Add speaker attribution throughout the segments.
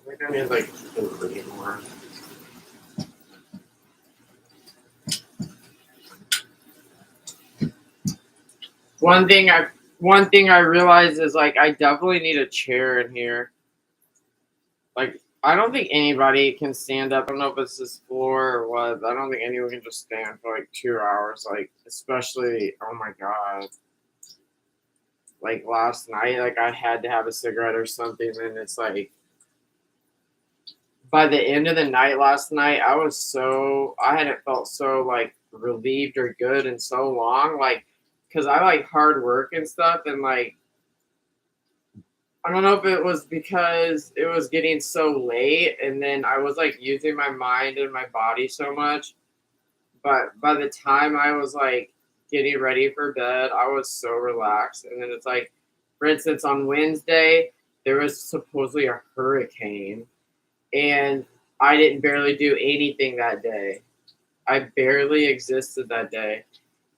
Speaker 1: think I need like three more. One thing I realized is like I definitely need a chair in here. Like I don't think anybody can stand up. I don't know if it's this floor or what. But I don't think anyone can just stand for like 2 hours. Like especially, oh my god. Like last night, like I had to have a cigarette or something, and it's like by the end of the night last night, I hadn't felt so like relieved or good in so long, like because I like hard work and stuff, and like I don't know if it was because it was getting so late, and then I was like using my mind and my body so much, but by the time I was like getting ready for bed, I was so relaxed, and then it's like, for instance, on Wednesday there was supposedly a hurricane and I didn't barely do anything that day. I barely existed that day,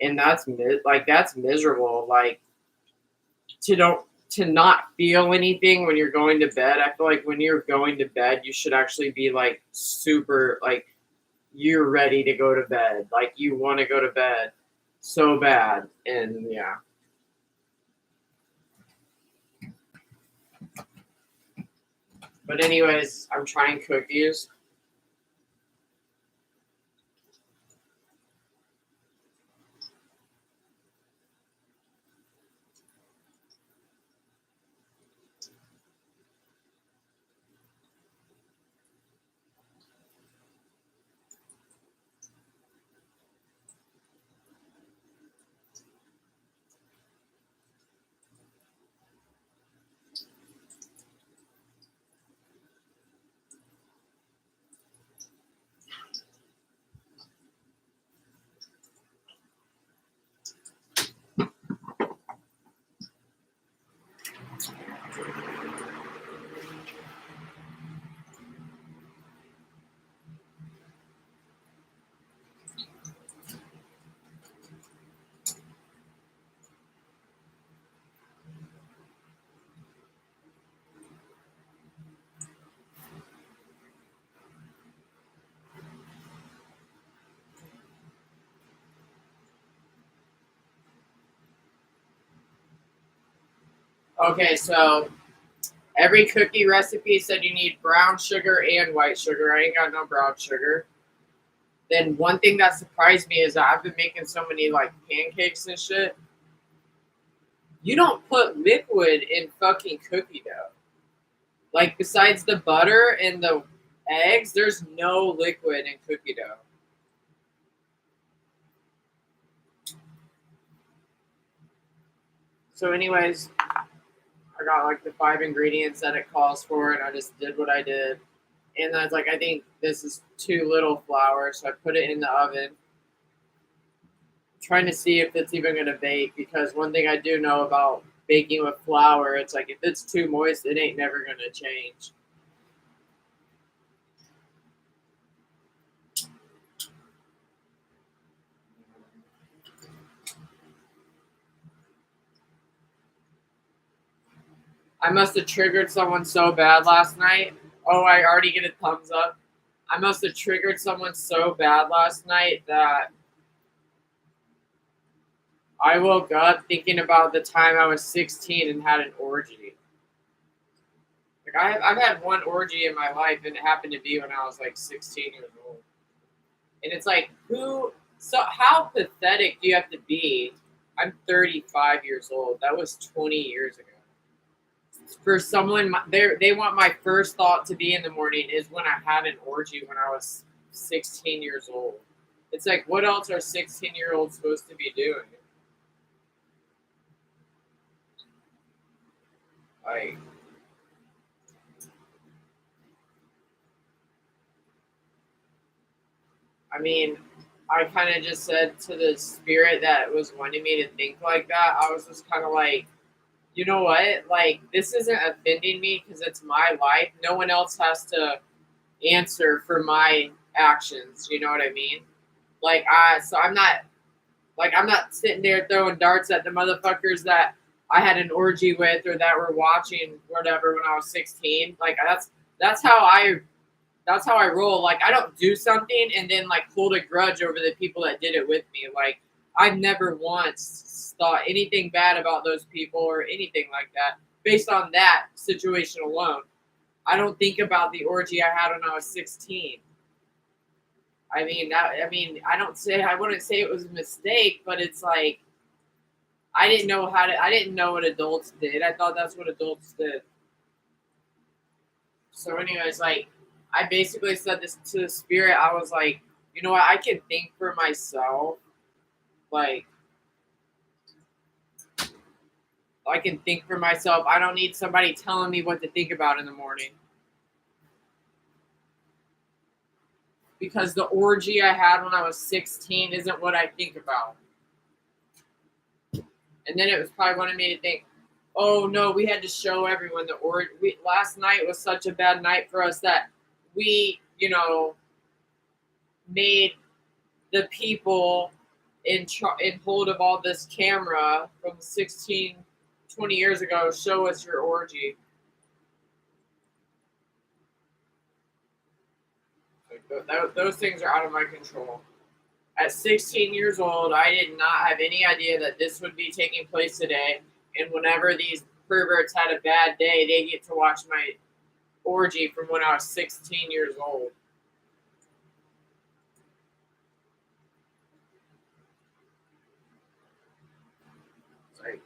Speaker 1: and that's miserable. Like to not feel anything when you're going to bed. I feel like when you're going to bed, you should actually be like super like you're ready to go to bed. Like you want to go to bed so bad, and yeah. But anyways, I'm trying cookies. Okay, so every cookie recipe said you need brown sugar and white sugar. I ain't got no brown sugar. Then one thing that surprised me is that I've been making so many like pancakes and shit. You don't put liquid in fucking cookie dough. Like besides the butter and the eggs, there's no liquid in cookie dough. So anyways, I got like the 5 ingredients that it calls for, and I just did what I did. And I was like, I think this is too little flour, so I put it in the oven, trying to see if it's even gonna bake. Because one thing I do know about baking with flour, it's like if it's too moist, it ain't never gonna change. I must have triggered someone so bad last night. Oh, I already get a thumbs up. I must have triggered someone so bad last night that I woke up thinking about the time I was 16 and had an orgy. Like I've had one orgy in my life, and it happened to be when I was like 16 years old. And it's like, who? So how pathetic do you have to be? I'm 35 years old. That was 20 years ago. For someone, they want my first thought to be in the morning is when I had an orgy when I was 16 years old. It's like, what else are 16-year-olds supposed to be doing? Like, I mean, I kind of just said to the spirit that was wanting me to think like that, I was just kind of like, you know what? Like, this isn't offending me because it's my life. No one else has to answer for my actions. You know what I mean? So I'm not sitting there throwing darts at the motherfuckers that I had an orgy with or that were watching whatever when I was 16. Like, That's how I roll. Like I don't do something and then like hold a grudge over the people that did it with me. Like I've never once thought anything bad about those people or anything like that based on that situation alone. I don't think about the orgy I had when I was 16. I wouldn't say it was a mistake, but it's like I didn't know what adults did. I thought that's what adults did. So anyways, like I basically said this to the spirit. I was like, you know what, I can think for myself. Like I can think for myself. I don't need somebody telling me what to think about in the morning. Because the orgy I had when I was 16 isn't what I think about. And then it was probably wanting me to think, oh no, we had to show everyone the orgy. Last night was such a bad night for us that we, made the people in hold of all this camera from 16, 20 years ago show us your orgy. Like, those things are out of my control. At 16 years old, I did not have any idea that this would be taking place today. And whenever these perverts had a bad day, they get to watch my orgy from when I was 16 years old. Like,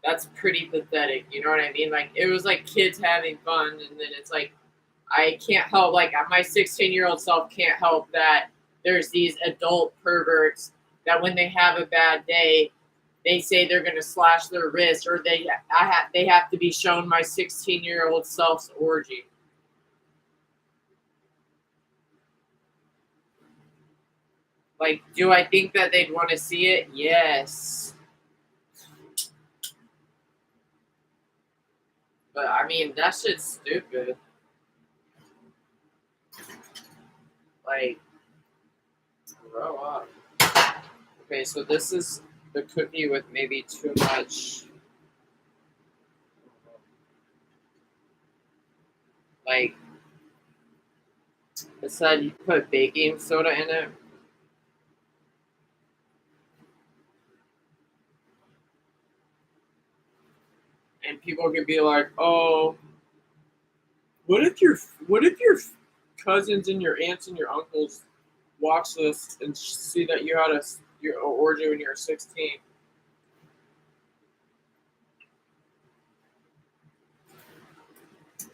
Speaker 1: that's pretty pathetic. You know what I mean? Like, it was like kids having fun, and then it's like, I can't help, like, my 16-year-old self can't help that there's these adult perverts that when they have a bad day, they say they're going to slash their wrist, or they have to be shown my 16-year-old self's orgy. Like, do I think that they'd want to see it? Yes. But I mean, that shit's stupid. Like, grow up. Okay, so this is the cookie with maybe too much. Like, it said you put baking soda in it. And people could be like, "Oh, what if your cousins and your aunts and your uncles watch this and see that you had your orgy when you were 16?"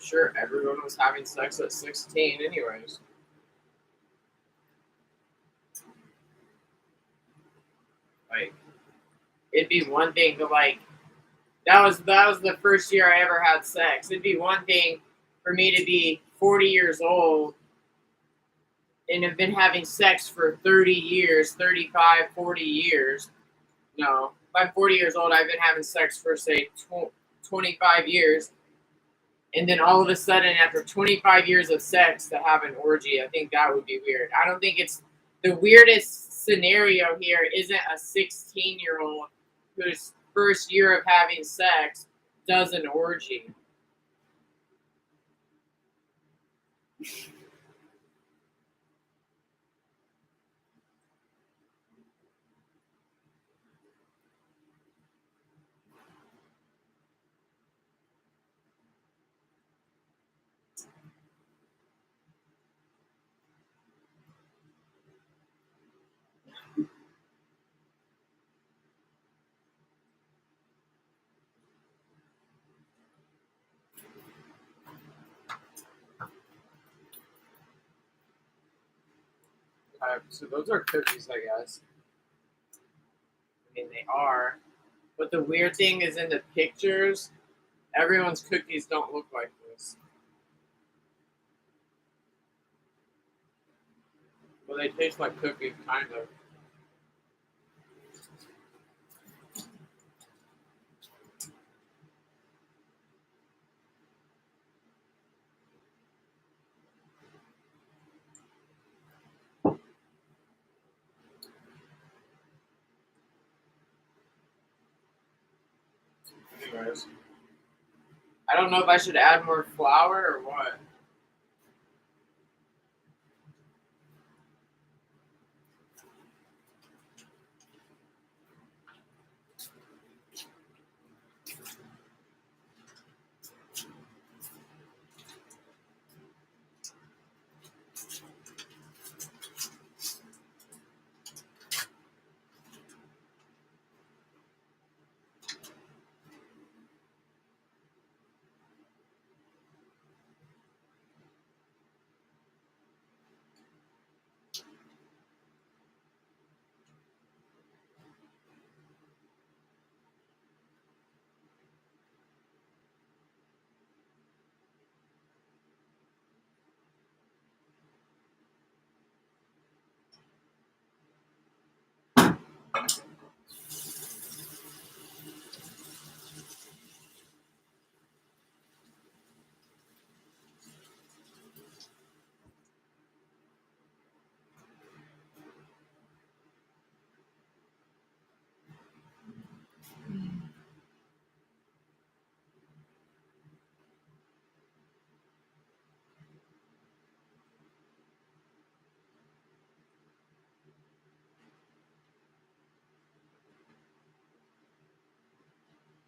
Speaker 1: Sure, everyone was having sex at 16, anyways. Like, it'd be one thing to like that was the first year I ever had sex. It'd be one thing for me to be 40 years old and have been having sex for 30 years, 35, 40 years. No, if I'm 40 years old, I've been having sex for, say, 25 years. And then all of a sudden, after 25 years of sex, to have an orgy, I think that would be weird. I don't think it's the weirdest scenario here isn't a 16-year-old whose first year of having sex does an orgy. So those are cookies, I guess. I mean, they are. But the weird thing is in the pictures, everyone's cookies don't look like this. Well, they taste like cookies, kind of. Anyways, I don't know if I should add more flour or what.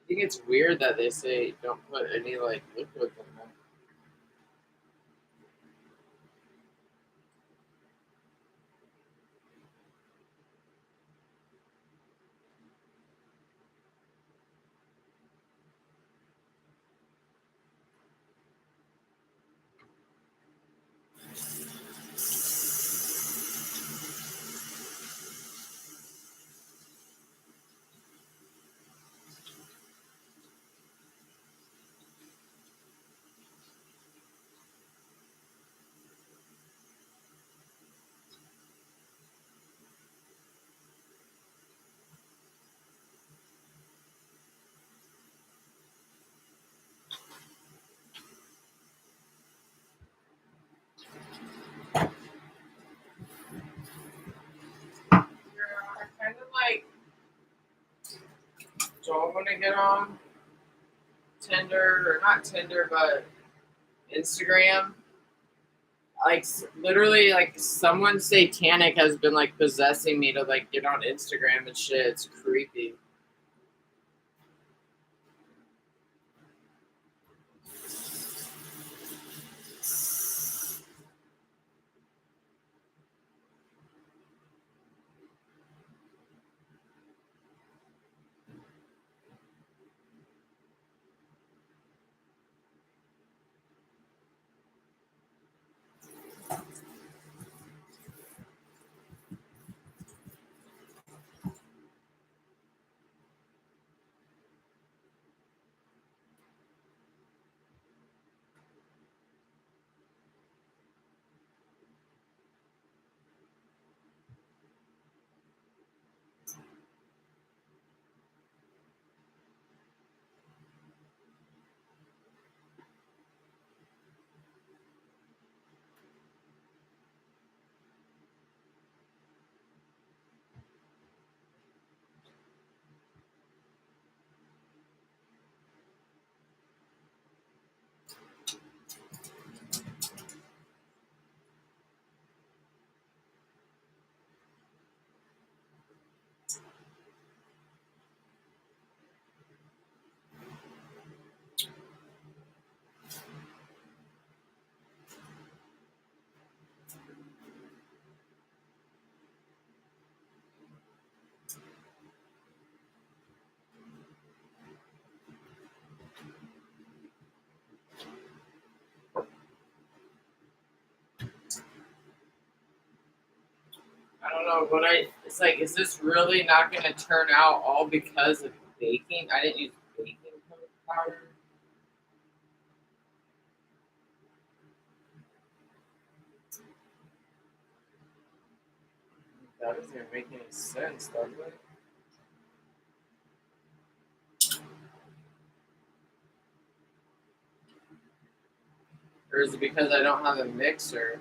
Speaker 1: I think it's weird that they say don't put any like liquids in them. Yeah, I kind of like don't want to get on Tinder or not Tinder, but Instagram. Like literally, like someone satanic has been like possessing me to like get on Instagram and shit. It's creepy. I don't know, but it's like, is this really not going to turn out all because of baking? I didn't use baking powder. That doesn't even make any sense, does it? Or is it because I don't have a mixer?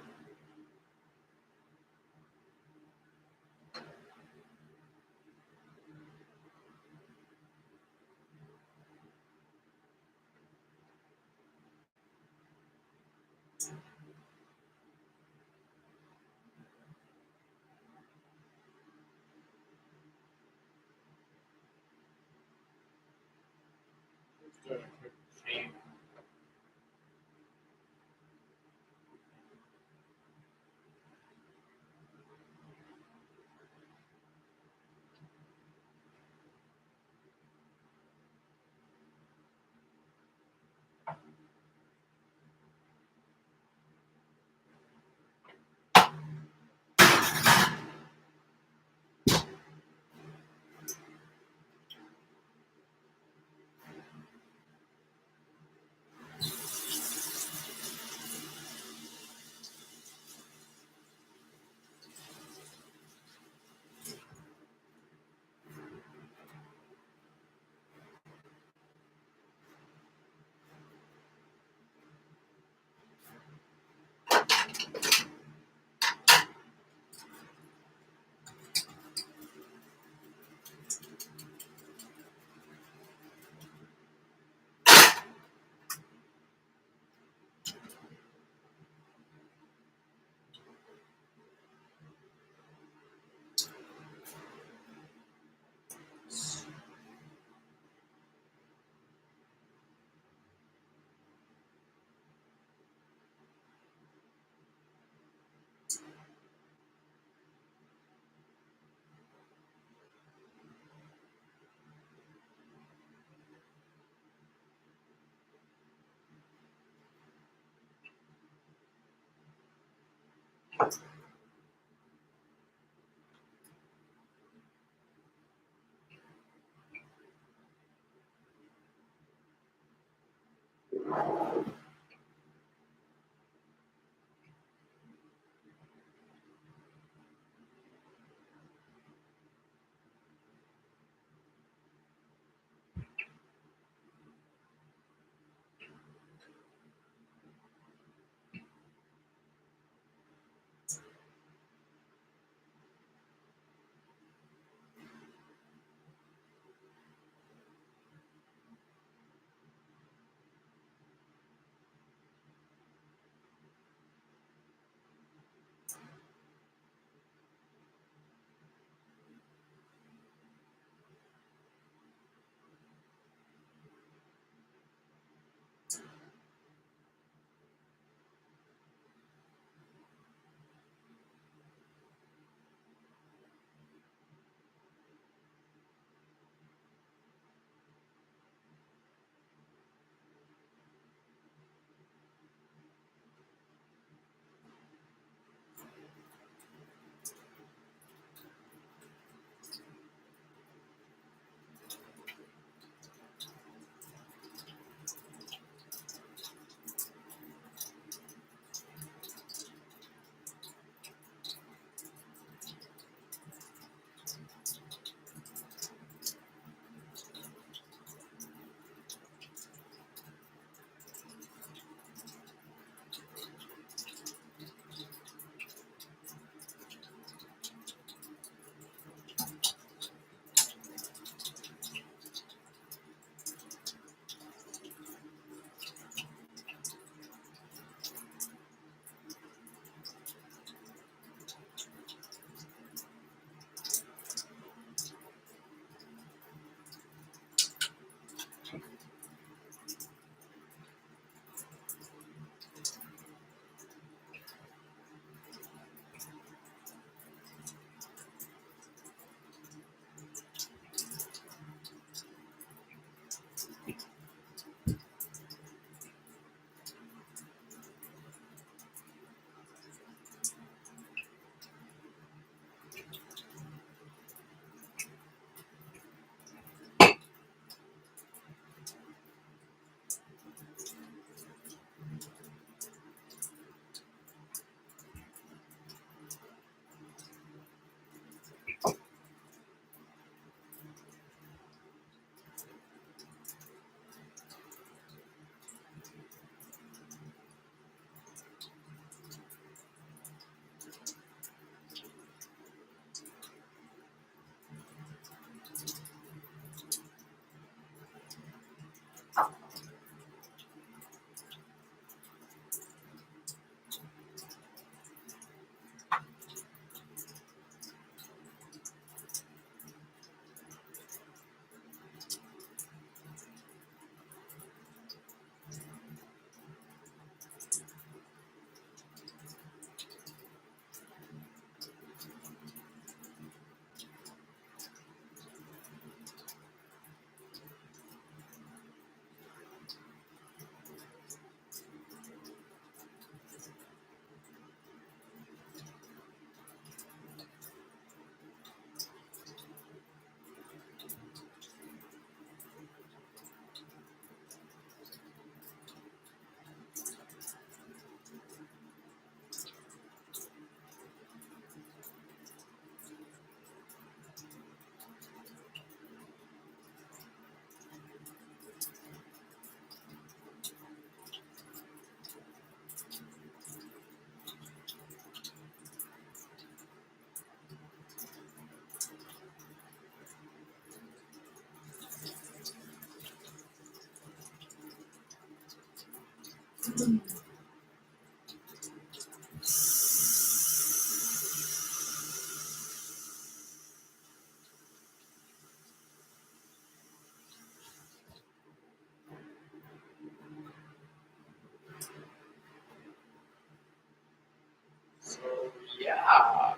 Speaker 1: Shame. So yeah.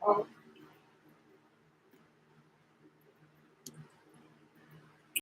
Speaker 1: Oh.